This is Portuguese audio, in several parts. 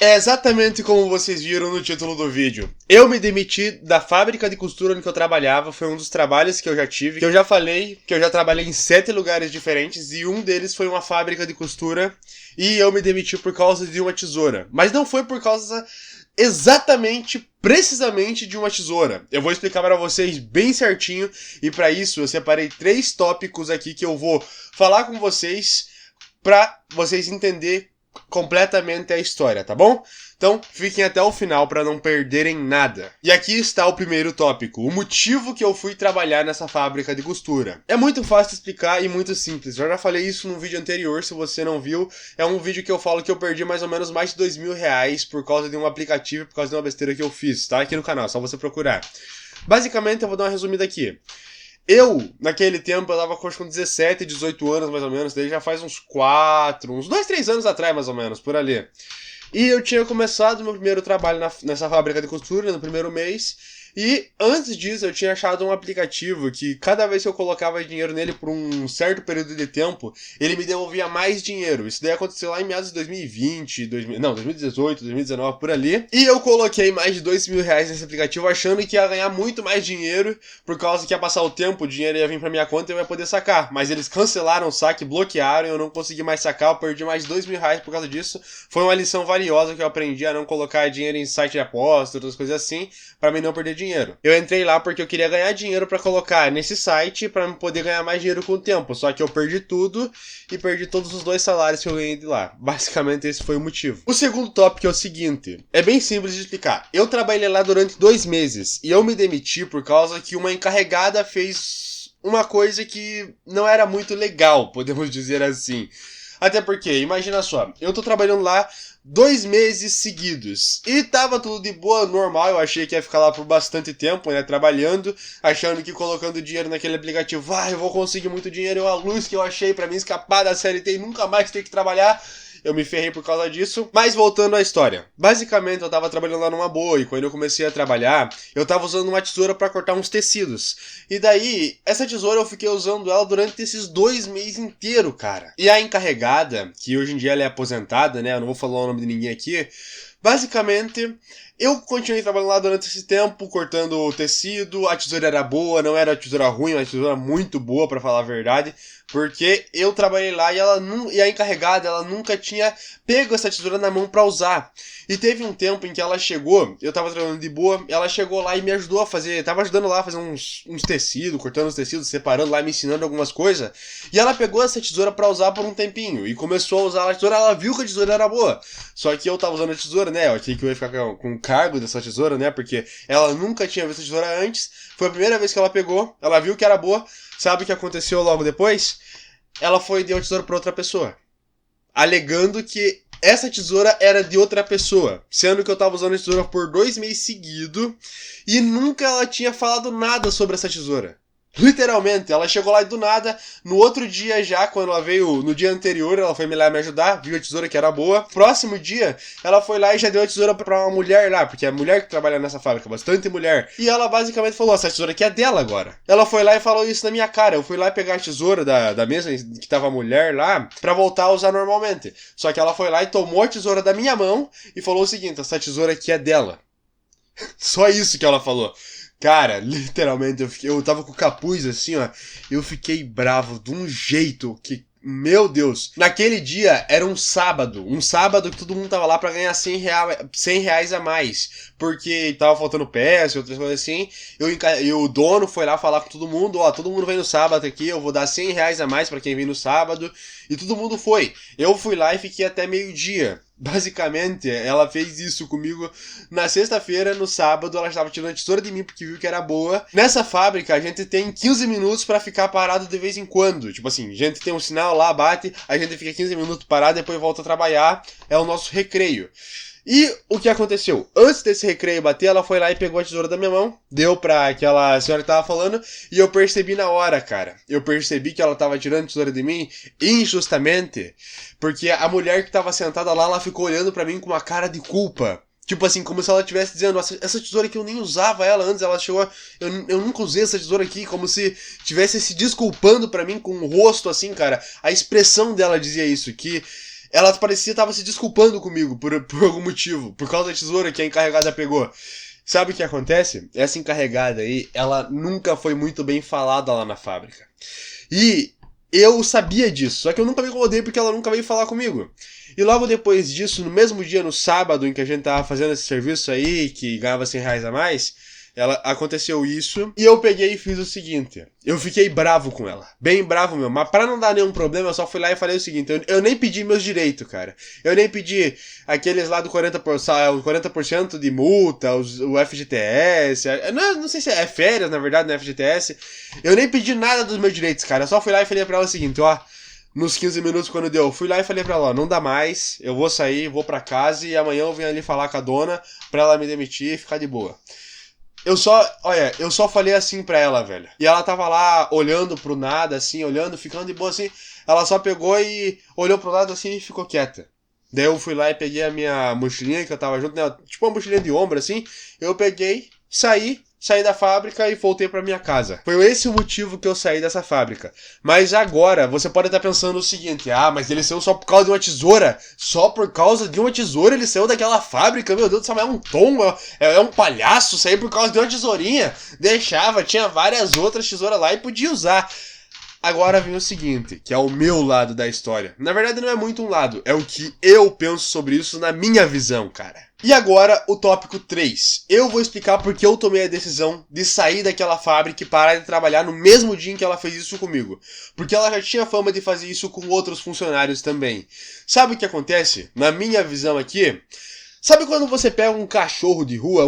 É exatamente como vocês viram no título do vídeo. Eu me demiti da fábrica de costura onde eu trabalhava, foi um dos trabalhos que eu já tive, que eu já falei, que eu já trabalhei em 7 lugares diferentes e um deles foi uma fábrica de costura e eu me demiti por causa de uma tesoura. Mas não foi por causa exatamente, precisamente de uma tesoura. Eu vou explicar para vocês bem certinho e para isso eu separei 3 tópicos aqui que eu vou falar com vocês para vocês entenderem completamente a história, tá bom? Então, fiquem até o final para não perderem nada. E aqui está o primeiro tópico, o motivo que eu fui trabalhar nessa fábrica de costura. É muito fácil de explicar e muito simples. Eu já falei isso no vídeo anterior, se você não viu. É um vídeo que eu falo que eu perdi mais ou menos mais de R$ 2.000 por causa de um aplicativo, por causa de uma besteira que eu fiz, tá? Aqui no canal, é só você procurar. Basicamente, eu vou dar uma resumida aqui. Eu, naquele tempo, eu tava com 17, 18 anos, mais ou menos, daí já faz uns 2, 3 anos atrás, mais ou menos, por ali. E eu tinha começado meu primeiro trabalho nessa fábrica de costura, no primeiro mês, e antes disso eu tinha achado um aplicativo que cada vez que eu colocava dinheiro nele por um certo período de tempo, ele me devolvia mais dinheiro. Isso daí aconteceu lá em meados de 2020, 2018, 2019, por ali. E eu coloquei mais de R$ 2.000 nesse aplicativo achando que ia ganhar muito mais dinheiro, por causa que ia passar o tempo, o dinheiro ia vir pra minha conta e eu ia poder sacar. Mas eles cancelaram o saque, bloquearam, eu não consegui mais sacar, eu perdi mais de R$ 2.000 por causa disso. Foi uma lição valiosa que eu aprendi a não colocar dinheiro em site de aposta, outras coisas assim, pra mim não perder dinheiro. Eu entrei lá porque eu queria ganhar dinheiro pra colocar nesse site pra poder ganhar mais dinheiro com o tempo, só que eu perdi tudo e perdi todos os 2 salários que eu ganhei de lá. Basicamente esse foi o motivo. O segundo tópico é o seguinte, é bem simples de explicar. Eu trabalhei lá durante 2 meses e eu me demiti por causa que uma encarregada fez uma coisa que não era muito legal, podemos dizer assim. Até porque, imagina só, eu tô trabalhando lá 2 meses seguidos. E tava tudo de boa, normal. Eu achei que ia ficar lá por bastante tempo, né? Trabalhando, achando que colocando dinheiro naquele aplicativo, eu vou conseguir muito dinheiro. É uma luz que eu achei pra mim escapar da CLT e nunca mais ter que trabalhar. Eu me ferrei por causa disso. Mas voltando à história. Basicamente, eu tava trabalhando lá numa boa. E quando eu comecei a trabalhar, eu tava usando uma tesoura pra cortar uns tecidos. E daí, essa tesoura eu fiquei usando ela durante esses 2 meses inteiros, cara. E a encarregada, que hoje em dia ela é aposentada, né? Eu não vou falar o nome de ninguém aqui. Basicamente, eu continuei trabalhando lá durante esse tempo, cortando o tecido. A tesoura era boa, não era uma tesoura ruim, uma tesoura muito boa, pra falar a verdade. Porque eu trabalhei lá e a encarregada, ela nunca tinha pego essa tesoura na mão pra usar. E teve um tempo em que ela chegou, eu tava trabalhando de boa, ela chegou lá e me ajudou a fazer, tava ajudando lá a fazer uns tecidos, cortando os tecidos, separando lá, me ensinando algumas coisas. E ela pegou essa tesoura pra usar por um tempinho e começou a usar a tesoura, ela viu que a tesoura era boa. Só que eu tava usando a tesoura, né, eu achei que eu ia ficar com o cargo dessa tesoura, né, porque ela nunca tinha visto a tesoura antes. Foi a primeira vez que ela pegou, ela viu que era boa. Sabe o que aconteceu logo depois? Ela foi e deu a tesoura pra outra pessoa, alegando que essa tesoura era de outra pessoa, sendo que eu tava usando a tesoura por 2 meses seguidos e nunca ela tinha falado nada sobre essa tesoura. Literalmente, ela chegou lá e do nada, no outro dia já, quando ela veio, no dia anterior, ela foi lá me ajudar, viu a tesoura que era boa. Próximo dia, ela foi lá e já deu a tesoura pra uma mulher lá, porque é a mulher que trabalha nessa fábrica, bastante mulher. E ela basicamente falou, essa tesoura aqui é dela agora. Ela foi lá e falou isso na minha cara. Eu fui lá pegar a tesoura da mesa que tava a mulher lá, pra voltar a usar normalmente. Só que ela foi lá e tomou a tesoura da minha mão e falou o seguinte, essa tesoura aqui é dela. Só isso que ela falou. Cara, literalmente, eu tava com o capuz assim, ó. Eu fiquei bravo de um jeito que, meu Deus. Naquele dia era um sábado que todo mundo tava lá pra ganhar R$ 100 a mais. Porque tava faltando peça e outras coisas assim. E o dono foi lá falar com todo mundo, ó, todo mundo vem no sábado aqui, eu vou dar R$ 100 a mais pra quem vem no sábado. E todo mundo foi. Eu fui lá e fiquei até meio-dia. Basicamente, ela fez isso comigo na sexta-feira, no sábado, ela estava tirando a tesoura de mim porque viu que era boa. Nessa fábrica, a gente tem 15 minutos pra ficar parado de vez em quando. Tipo assim, a gente tem um sinal lá, bate, a gente fica 15 minutos parado, depois volta a trabalhar. É o nosso recreio. E o que aconteceu? Antes desse recreio bater, ela foi lá e pegou a tesoura da minha mão, deu pra aquela senhora que tava falando, e eu percebi na hora, cara. Eu percebi que ela tava tirando a tesoura de mim injustamente, porque a mulher que tava sentada lá, ela ficou olhando pra mim com uma cara de culpa. Tipo assim, como se ela estivesse dizendo, essa tesoura aqui eu nem usava ela antes, ela chegou, eu nunca usei essa tesoura aqui, como se estivesse se desculpando pra mim com o rosto assim, cara. A expressão dela dizia isso, que ela parecia estar se desculpando comigo por algum motivo, por causa da tesoura que a encarregada pegou. Sabe o que acontece? Essa encarregada aí, ela nunca foi muito bem falada lá na fábrica. E eu sabia disso, só que eu nunca me incomodei porque ela nunca veio falar comigo. E logo depois disso, no mesmo dia, no sábado, em que a gente tava fazendo esse serviço aí, que ganhava R$100 a mais, aconteceu isso, e eu peguei e fiz o seguinte, eu fiquei bravo com ela, bem bravo mesmo, mas pra não dar nenhum problema, eu só fui lá e falei o seguinte, eu nem pedi meus direitos, cara, eu nem pedi aqueles lá do 40% de multa, o FGTS, não sei se é férias, na verdade, no FGTS, eu nem pedi nada dos meus direitos, cara, eu só fui lá e falei pra ela o seguinte, ó, nos 15 minutos quando deu, fui lá e falei pra ela, ó, não dá mais, eu vou sair, vou pra casa e amanhã eu venho ali falar com a dona pra ela me demitir e ficar de boa. Eu só falei assim pra ela, velho. E ela tava lá olhando pro nada, assim, olhando, ficando de boa, assim. Ela só pegou e olhou pro lado assim e ficou quieta. Daí eu fui lá e peguei a minha mochilinha que eu tava junto, né? Tipo uma mochilinha de ombro, assim. Eu peguei, saí da fábrica e voltei pra minha casa. Foi esse o motivo que eu saí dessa fábrica. Mas agora, você pode estar pensando o seguinte, mas ele saiu só por causa de uma tesoura? Só por causa de uma tesoura ele saiu daquela fábrica? Meu Deus do céu, é um tom, é um palhaço sair por causa de uma tesourinha. Deixava, tinha várias outras tesouras lá e podia usar. Agora vem o seguinte, que é o meu lado da história. Na verdade não é muito um lado, é o que eu penso sobre isso na minha visão, cara. E agora o tópico 3. Eu vou explicar porque eu tomei a decisão de sair daquela fábrica e parar de trabalhar no mesmo dia em que ela fez isso comigo. Porque ela já tinha fama de fazer isso com outros funcionários também. Sabe o que acontece? Na minha visão aqui, sabe quando você pega um cachorro de rua,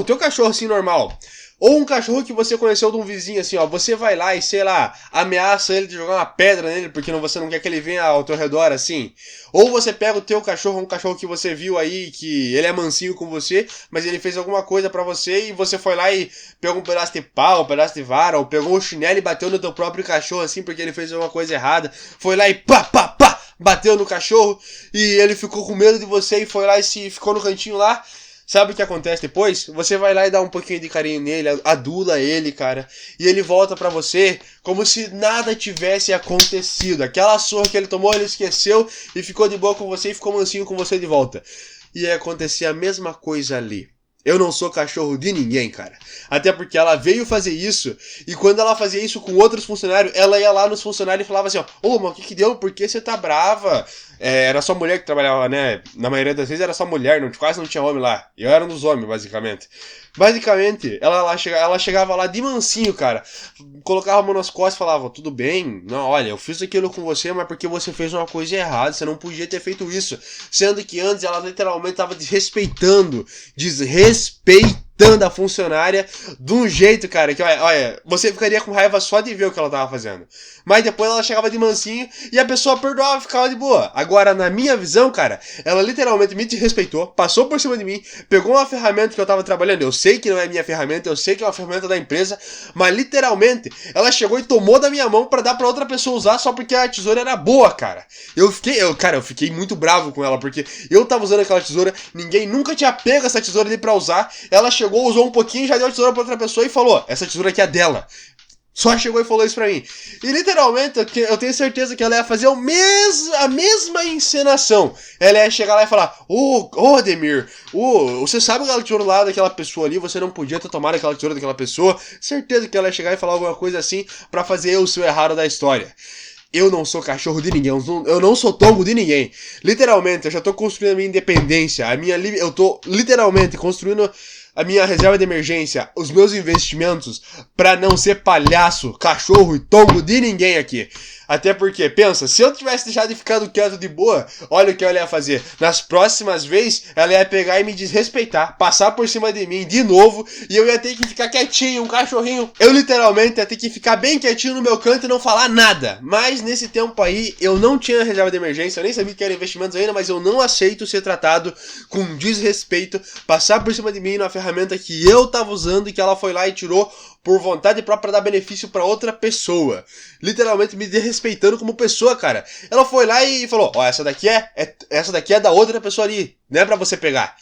teu cachorro assim normal, ou um cachorro que você conheceu de um vizinho assim, ó, você vai lá e, sei lá, ameaça ele de jogar uma pedra nele porque você não quer que ele venha ao teu redor assim. Ou você pega o teu cachorro, um cachorro que você viu aí, que ele é mansinho com você, mas ele fez alguma coisa pra você e você foi lá e pegou um pedaço de pau, um pedaço de vara, ou pegou um chinelo e bateu no teu próprio cachorro assim porque ele fez alguma coisa errada. Foi lá e pá, pá, pá, bateu no cachorro e ele ficou com medo de você e foi lá e ficou no cantinho lá. Sabe o que acontece depois? Você vai lá e dá um pouquinho de carinho nele, adula ele, cara, e ele volta pra você como se nada tivesse acontecido. Aquela surra que ele tomou, ele esqueceu e ficou de boa com você e ficou mansinho com você de volta. E acontecia a mesma coisa ali. Eu não sou cachorro de ninguém, cara. Até porque ela veio fazer isso, e quando ela fazia isso com outros funcionários, ela ia lá nos funcionários e falava assim, ó, mas o que deu? Por que você tá brava? Era só mulher que trabalhava, né? Na maioria das vezes era só mulher, quase não tinha homem lá. Eu era um dos homens, basicamente. Basicamente, ela chegava lá de mansinho, cara. Colocava a mão nas costas e falava, tudo bem? Não, olha, eu fiz aquilo com você, mas porque você fez uma coisa errada, você não podia ter feito isso. Sendo que antes ela literalmente tava desrespeitando a funcionária de um jeito, cara, que olha, você ficaria com raiva só de ver o que ela tava fazendo. Mas depois ela chegava de mansinho e a pessoa perdoava e ficava de boa. Agora, na minha visão, cara, ela literalmente me desrespeitou, passou por cima de mim, pegou uma ferramenta que eu tava trabalhando. Eu sei que não é minha ferramenta, eu sei que é uma ferramenta da empresa, mas literalmente, ela chegou e tomou da minha mão pra dar pra outra pessoa usar só porque a tesoura era boa, cara. Eu fiquei muito bravo com ela, porque eu tava usando aquela tesoura, ninguém nunca tinha pego essa tesoura ali pra usar, ela chegou, usou um pouquinho, já deu a tesoura pra outra pessoa e falou, essa tesoura aqui é dela. Só chegou e falou isso pra mim. E literalmente, eu tenho certeza que ela ia fazer a mesma encenação. Ela ia chegar lá e falar, Ademir, você sabe aquela tesoura lá daquela pessoa ali, você não podia ter tomado aquela tesoura daquela pessoa. Certeza que ela ia chegar e falar alguma coisa assim pra fazer o seu errado da história. Eu não sou cachorro de ninguém, eu não sou tongo de ninguém. Literalmente, eu já tô construindo a minha independência, eu tô literalmente construindo a minha reserva de emergência, os meus investimentos, pra não ser palhaço, cachorro e tongo de ninguém aqui. Até porque, pensa, se eu tivesse deixado de ficar quieto de boa, olha o que ela ia fazer. Nas próximas vezes, ela ia pegar e me desrespeitar, passar por cima de mim de novo, e eu ia ter que ficar quietinho, um cachorrinho. Eu literalmente ia ter que ficar bem quietinho no meu canto e não falar nada. Mas nesse tempo aí, eu não tinha reserva de emergência, eu nem sabia que era investimentos ainda, mas eu não aceito ser tratado com desrespeito, passar por cima de mim numa ferramenta que eu tava usando e que ela foi lá e tirou por vontade própria pra dar benefício pra outra pessoa. Literalmente me desrespeitando como pessoa, cara. Ela foi lá e falou, essa daqui é da outra pessoa ali, não é pra você pegar.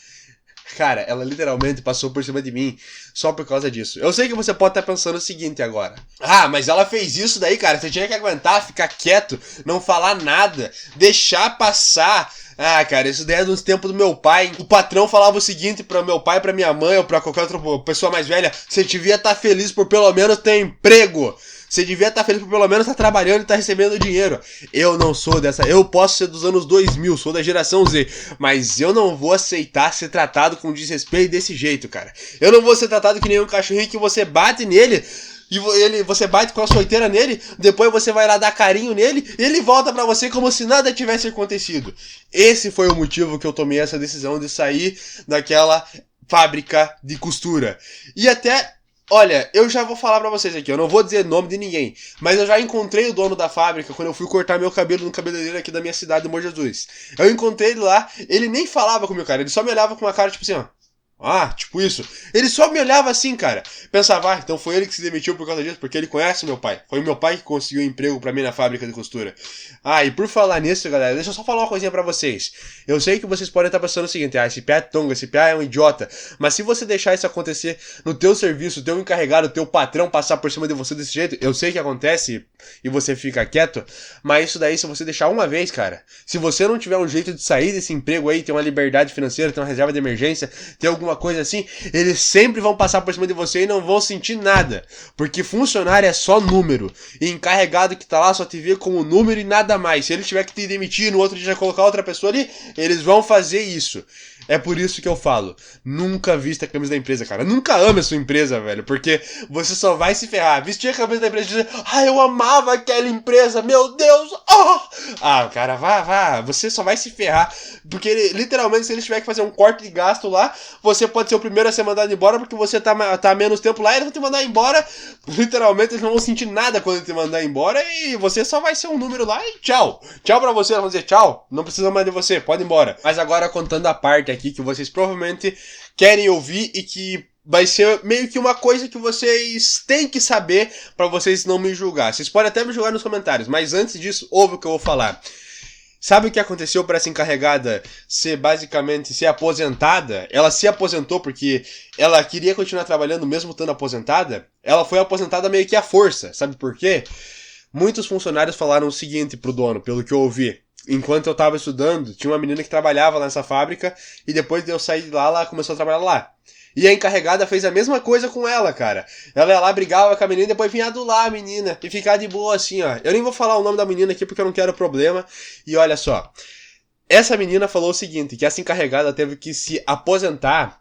Cara, ela literalmente passou por cima de mim só por causa disso. Eu sei que você pode estar pensando o seguinte agora. Ah, mas ela fez isso daí, cara. Você tinha que aguentar, ficar quieto, não falar nada, deixar passar. Ah, cara, isso daí é dos tempos do meu pai. O patrão falava o seguinte pra meu pai, pra minha mãe ou pra qualquer outra pessoa mais velha: você devia estar feliz por pelo menos ter emprego. Você devia estar feliz por pelo menos estar trabalhando e estar recebendo dinheiro. Eu não sou dessa. Eu posso ser dos anos 2000, sou da geração Z. Mas eu não vou aceitar ser tratado com desrespeito desse jeito, cara. Eu não vou ser tratado que nem um cachorrinho que você bate nele. E você bate com a açoiteira nele, depois você vai lá dar carinho nele, e ele volta pra você como se nada tivesse acontecido. Esse foi o motivo que eu tomei essa decisão de sair daquela fábrica de costura. E até, olha, eu já vou falar pra vocês aqui, eu não vou dizer nome de ninguém, mas eu já encontrei o dono da fábrica quando eu fui cortar meu cabelo no cabeleireiro aqui da minha cidade, de Bom Jesus. Eu encontrei ele lá, ele nem falava comigo, cara, ele só me olhava com uma cara tipo assim, ó. Ah, tipo isso. Ele só me olhava assim, cara. Pensava, então foi ele que se demitiu por causa disso, porque ele conhece meu pai. Foi meu pai que conseguiu um emprego pra mim na fábrica de costura. Ah, e por falar nisso, galera, deixa eu só falar uma coisinha pra vocês. Eu sei que vocês podem estar pensando o seguinte: ah, esse piá é tongo, esse piá é um idiota. Mas se você deixar isso acontecer no teu serviço, o teu encarregado, o teu patrão passar por cima de você desse jeito, eu sei que acontece e você fica quieto, mas isso daí, se você deixar uma vez, cara, se você não tiver um jeito de sair desse emprego aí, ter uma liberdade financeira, ter uma reserva de emergência, ter alguma coisa assim, eles sempre vão passar por cima de você e não vão sentir nada. Porque funcionário é só número. E encarregado que tá lá só te vê como número e nada mais. Se ele tiver que te demitir no outro dia colocar outra pessoa ali, eles vão fazer isso. É por isso que eu falo, nunca vista a camisa da empresa, cara. Nunca ame a sua empresa, velho, porque você só vai se ferrar. Vestir a camisa da empresa e dizer, eu amava aquela empresa, meu Deus, oh! Ah, cara, vá, você só vai se ferrar, porque literalmente se ele tiver que fazer um corte de gasto lá, você pode ser o primeiro a ser mandado embora, porque você tá menos tempo lá, e eles vão te mandar embora, literalmente eles não vão sentir nada quando te mandar embora, e você só vai ser um número lá e tchau. Tchau pra você, eles vão dizer tchau, não precisa mais de você, pode ir embora. Mas agora contando a parte aqui que vocês provavelmente querem ouvir e que vai ser meio que uma coisa que vocês têm que saber pra vocês não me julgar. Vocês podem até me julgar nos comentários, mas antes disso, ouve o que eu vou falar. Sabe o que aconteceu para essa encarregada ser aposentada? Ela se aposentou porque ela queria continuar trabalhando mesmo estando aposentada. Ela foi aposentada meio que à força. Sabe por quê? Muitos funcionários falaram o seguinte pro dono, pelo que eu ouvi. Enquanto eu tava estudando, tinha uma menina que trabalhava nessa fábrica e depois de eu sair de lá, ela começou a trabalhar lá. E a encarregada fez a mesma coisa com ela, cara. Ela ia lá, brigava com a menina e depois vinha adular a menina e ficar de boa assim, ó. Eu nem vou falar o nome da menina aqui porque eu não quero problema. E olha só, essa menina falou o seguinte, que essa encarregada teve que se aposentar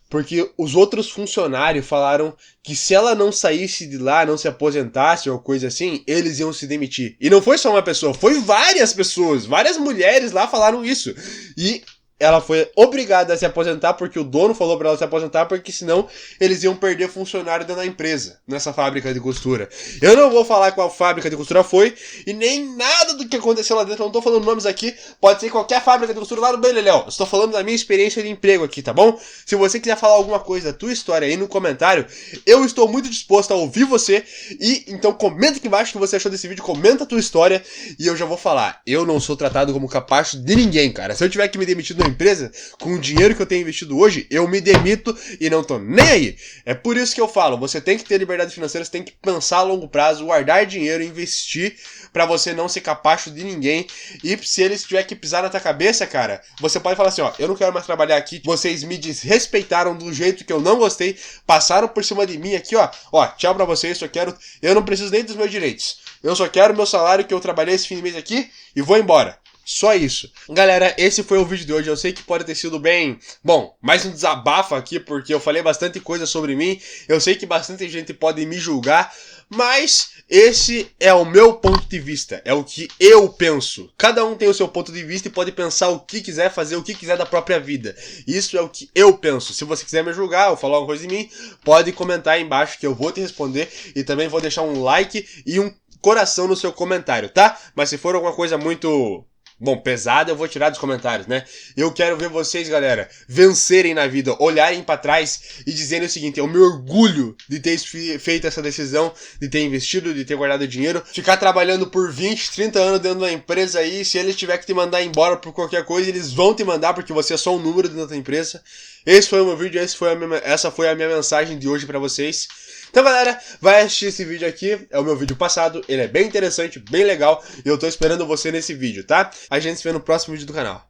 porque os outros funcionários falaram que se ela não saísse de lá, não se aposentasse ou coisa assim, eles iam se demitir. E não foi só uma pessoa, foi várias pessoas, várias mulheres lá falaram isso. E ela foi obrigada a se aposentar porque o dono falou pra ela se aposentar, porque senão eles iam perder funcionário dentro da empresa, nessa fábrica de costura. Eu não vou falar qual fábrica de costura foi e nem nada do que aconteceu lá dentro, eu não tô falando nomes aqui, pode ser qualquer fábrica de costura lá no Beleléu. Eu estou falando da minha experiência de emprego aqui, tá bom? Se você quiser falar alguma coisa da tua história aí no comentário, eu estou muito disposto a ouvir você, e então comenta aqui embaixo o que você achou desse vídeo, comenta a tua história e eu já vou falar. Eu não sou tratado como capacho de ninguém, cara. Se eu tiver que me demitir da empresa, com o dinheiro que eu tenho investido hoje, eu me demito e não tô nem aí. É por isso que eu falo, você tem que ter liberdade financeira, você tem que pensar a longo prazo, guardar dinheiro, investir pra você não ser capacho de ninguém. E se eles tiver que pisar na tua cabeça, cara, você pode falar assim, ó, eu não quero mais trabalhar aqui, vocês me desrespeitaram do jeito que eu não gostei, passaram por cima de mim aqui, ó, tchau pra vocês, eu não preciso nem dos meus direitos. Eu só quero meu salário que eu trabalhei esse fim de mês aqui e vou embora. Só isso. Galera, esse foi o vídeo de hoje. Eu sei que pode ter sido bem... Bom, mais um desabafo aqui, porque eu falei bastante coisa sobre mim. Eu sei que bastante gente pode me julgar, mas esse é o meu ponto de vista. É o que eu penso. Cada um tem o seu ponto de vista e pode pensar o que quiser, fazer o que quiser da própria vida. Isso é o que eu penso. Se você quiser me julgar ou falar alguma coisa de mim, pode comentar aí embaixo que eu vou te responder. E também vou deixar um like e um coração no seu comentário, tá? Mas se for alguma coisa muito Bom, pesado eu vou tirar dos comentários, né? Eu quero ver vocês, galera, vencerem na vida, olharem pra trás e dizerem o seguinte: eu me orgulho de ter feito essa decisão, de ter investido, de ter guardado dinheiro, ficar trabalhando por 20, 30 anos dentro da empresa aí, se eles tiver que te mandar embora por qualquer coisa, eles vão te mandar porque você é só um número dentro da empresa. Esse foi o meu vídeo, essa foi a minha mensagem de hoje pra vocês. Então, galera, vai assistir esse vídeo aqui, é o meu vídeo passado, ele é bem interessante, bem legal, e eu tô esperando você nesse vídeo, tá? A gente se vê no próximo vídeo do canal.